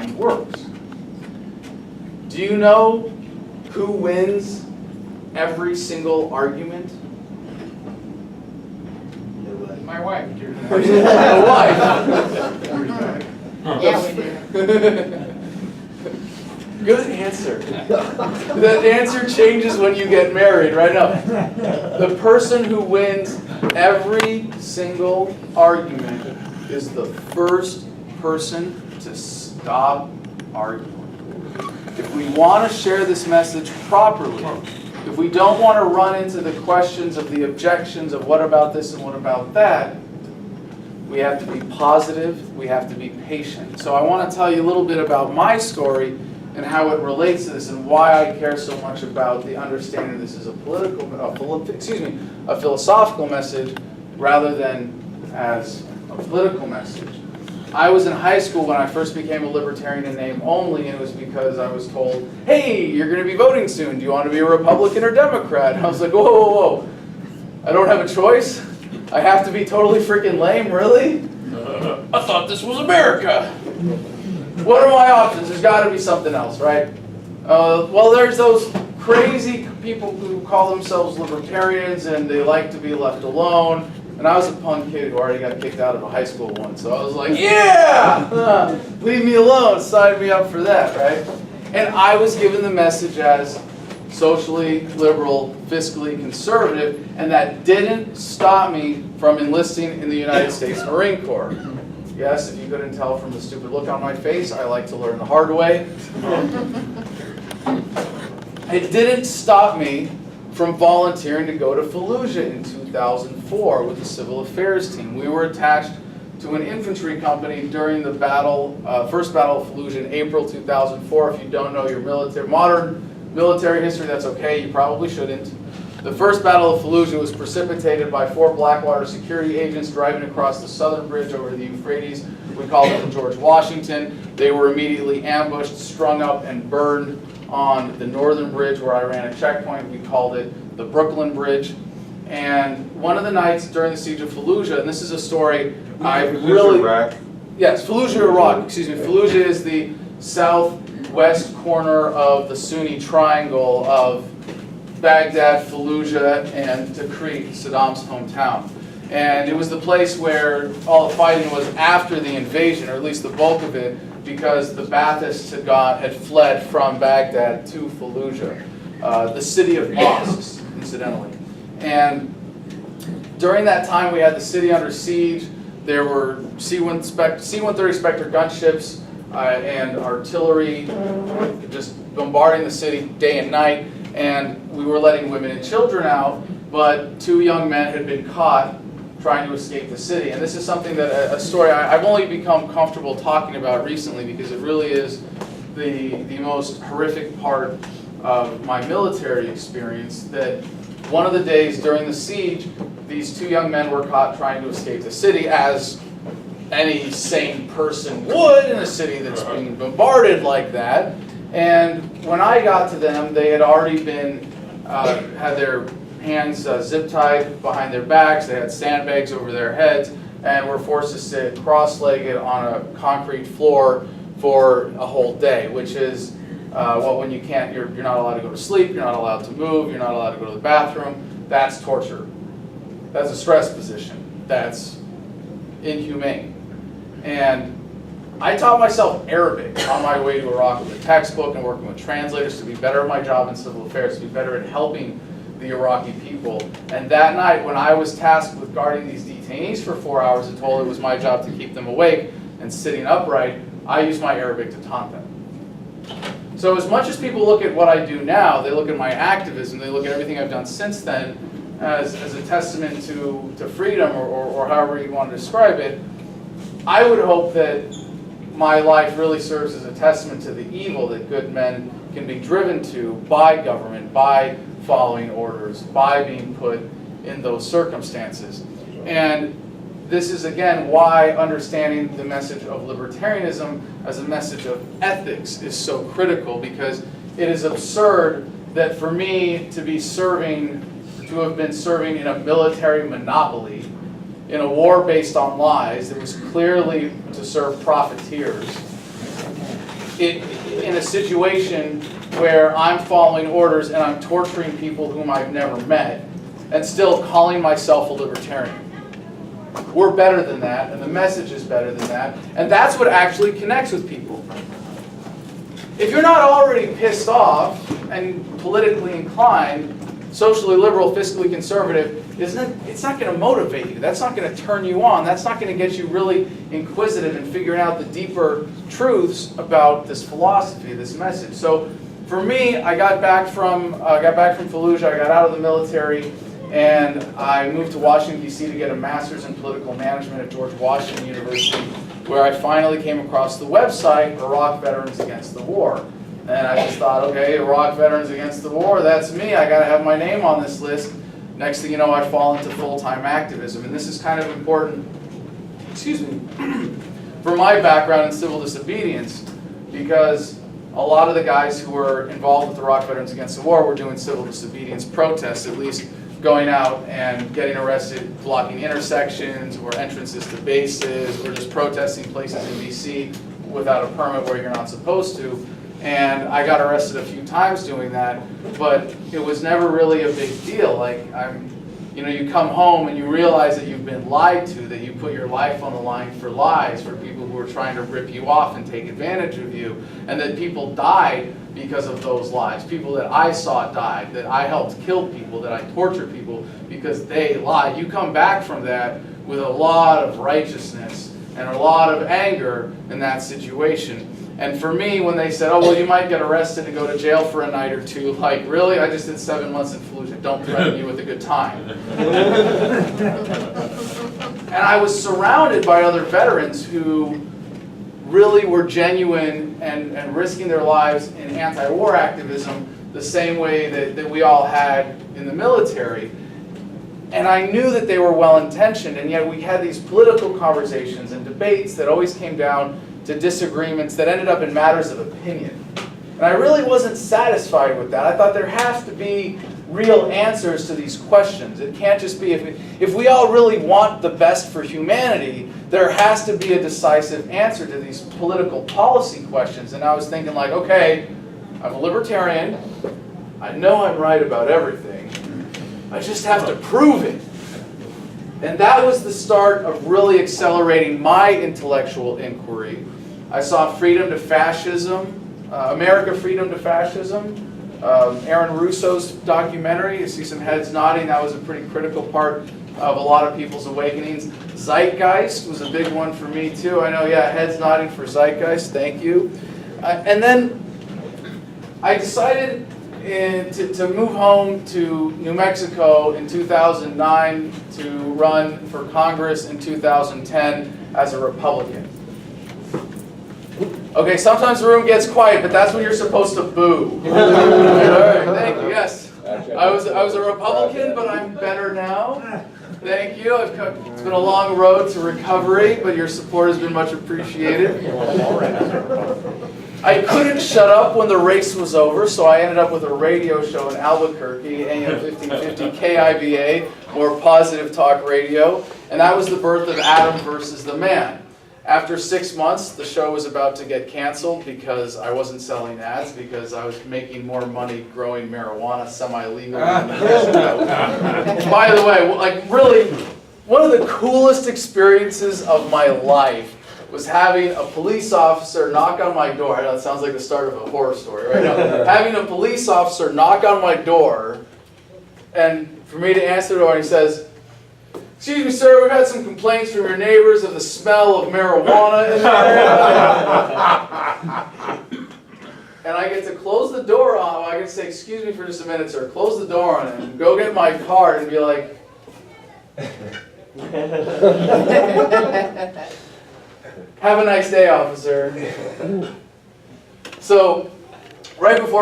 mind works. Do you know who wins every single argument? My wife. The wife. Yeah, we do. Good answer. The answer changes when you get married, right? No. The person who wins every single argument is the first person to stop arguing. If we want to share this message properly, if we don't want to run into the questions of the objections of what about this and what about that, we have to be positive, we have to be patient. So I want to tell you a little bit about my story and how it relates to this and why I care so much about the understanding this is a philosophical message rather than as a political message. I was in high school when I first became a libertarian in name only, and it was because I was told, hey, you're going to be voting soon. Do you want to be a Republican or Democrat? And I was like, whoa, whoa, whoa. I don't have a choice? I have to be totally freaking lame, really? I thought this was America. What are my options? There's got to be something else, right? Well, there's those crazy people who call themselves libertarians and they like to be left alone. And I was a punk kid who already got kicked out of a high school once, so I was like, yeah! Leave me alone, sign me up for that, right? And I was given the message as socially liberal, fiscally conservative, and that didn't stop me from enlisting in the United States Marine Corps. Yes, if you couldn't tell from the stupid look on my face, I like to learn the hard way. It didn't stop me from volunteering to go to Fallujah in 2004 with the Civil Affairs team. We were attached to an infantry company during the battle, first Battle of Fallujah in April 2004. If you don't know your modern military history, that's okay, you probably shouldn't. The first Battle of Fallujah was precipitated by 4 Blackwater security agents driving across the southern bridge over the Euphrates. We called it the George Washington. They were immediately ambushed, strung up, and burned on the northern bridge where I ran a checkpoint. We called it the Brooklyn Bridge. And one of the nights during the siege of Fallujah, and this is a story I really... Iraq? Yes, Fallujah, Iraq. Excuse me. Fallujah is the southwest corner of the Sunni triangle of Baghdad, Fallujah, and Tikrit, Saddam's hometown. And it was the place where all the fighting was after the invasion, or at least the bulk of it, because the Baathists had fled from Baghdad to Fallujah, the city of mosques, incidentally. And during that time, we had the city under siege. There were C-130 Spectre gunships and artillery just bombarding the city day and night. And we were letting women and children out, but 2 young men had been caught trying to escape the city. And this is something that, a story I've only become comfortable talking about recently because it really is the most horrific part of my military experience, that one of the days during the siege, these 2 young men were caught trying to escape the city, as any sane person would in a city that's being bombarded like that. And when I got to them, they had already been, had their hands zip-tied behind their backs, they had sandbags over their heads, and were forced to sit cross-legged on a concrete floor for a whole day, which is, well, when you can't, you're not allowed to go to sleep, you're not allowed to move, you're not allowed to go to the bathroom. That's torture. That's a stress position. That's inhumane. And I taught myself Arabic on my way to Iraq with a textbook and working with translators to be better at my job in civil affairs, to be better at helping the Iraqi people. And that night, when I was tasked with guarding these detainees for 4 hours and told it was my job to keep them awake and sitting upright, I used my Arabic to taunt them. So as much as people look at what I do now, they look at my activism, they look at everything I've done since then as a testament to freedom or however you want to describe it, I would hope that my life really serves as a testament to the evil that good men can be driven to by government, by following orders, by being put in those circumstances. And this is, again, why understanding the message of libertarianism as a message of ethics is so critical, because it is absurd that for me to have been serving in a military monopoly in a war based on lies that was clearly to serve profiteers, in a situation where I'm following orders and I'm torturing people whom I've never met and still calling myself a libertarian. We're better than that, and the message is better than that, and that's what actually connects with people. If you're not already pissed off and politically inclined, socially liberal, fiscally conservative, it's not going to motivate you. That's not going to turn you on. That's not going to get you really inquisitive and figuring out the deeper truths about this philosophy, this message. So for me, I got back from Fallujah. I got out of the military, and I moved to Washington, D.C. to get a master's in political management at George Washington University, where I finally came across the website, Iraq Veterans Against the War. And I just thought, okay, Iraq Veterans Against the War, that's me. I got to have my name on this list. Next thing you know, I fall into full-time activism. And this is kind of important, excuse me, for my background in civil disobedience, because a lot of the guys who were involved with Iraq Veterans Against the War were doing civil disobedience protests, at least going out and getting arrested, blocking intersections or entrances to bases, or just protesting places in D.C. without a permit where you're not supposed to. And I got arrested a few times doing that, but it was never really a big deal. Like, you come home and you realize that you've been lied to, that you put your life on the line for lies, for people who are trying to rip you off and take advantage of you, and that people died because of those lies. People that I saw died, that I helped kill people, that I tortured people because they lied. You come back from that with a lot of righteousness and a lot of anger in that situation. And for me, when they said, oh, well, you might get arrested and go to jail for a night or two, like, really? I just did 7 months in Fallujah. Don't threaten me with a good time. And I was surrounded by other veterans who really were genuine and risking their lives in anti-war activism the same way that we all had in the military. And I knew that they were well-intentioned, and yet we had these political conversations and debates that always came down to disagreements that ended up in matters of opinion. And I really wasn't satisfied with that. I thought there has to be real answers to these questions. It can't just be, if we all really want the best for humanity, there has to be a decisive answer to these political policy questions. And I was thinking like, okay, I'm a libertarian. I know I'm right about everything. I just have to prove it. And that was the start of really accelerating my intellectual inquiry. I saw Freedom to Fascism, America Freedom to Fascism, Aaron Russo's documentary. You see some heads nodding. That was a pretty critical part of a lot of people's awakenings. Zeitgeist was a big one for me too. I know, yeah, heads nodding for Zeitgeist. Thank you. And then I decided to move home to New Mexico in 2009 to run for Congress in 2010 as a Republican. Okay, sometimes the room gets quiet, but that's when you're supposed to boo. All right, thank you. Yes, I was a Republican, but I'm better now. Thank you. It's been a long road to recovery, but your support has been much appreciated. I couldn't shut up when the race was over, so I ended up with a radio show in Albuquerque, AM 1550 KIVA, more positive talk radio, and that was the birth of Adam versus the Man. After 6 months, the show was about to get canceled because I wasn't selling ads, because I was making more money growing marijuana semi-legally. By the way, like really, one of the coolest experiences of my life was having a police officer knock on my door. I know it sounds like the start of a horror story, right? No, having a police officer knock on my door, and for me to answer the door, and he says, "Excuse me, sir, we've had some complaints from your neighbors of the smell of marijuana in there." And I get to close the door on him. I get to say, "Excuse me for just a minute, sir." Close the door on him, go get my card, and be like, "Have a nice day, officer." So, right before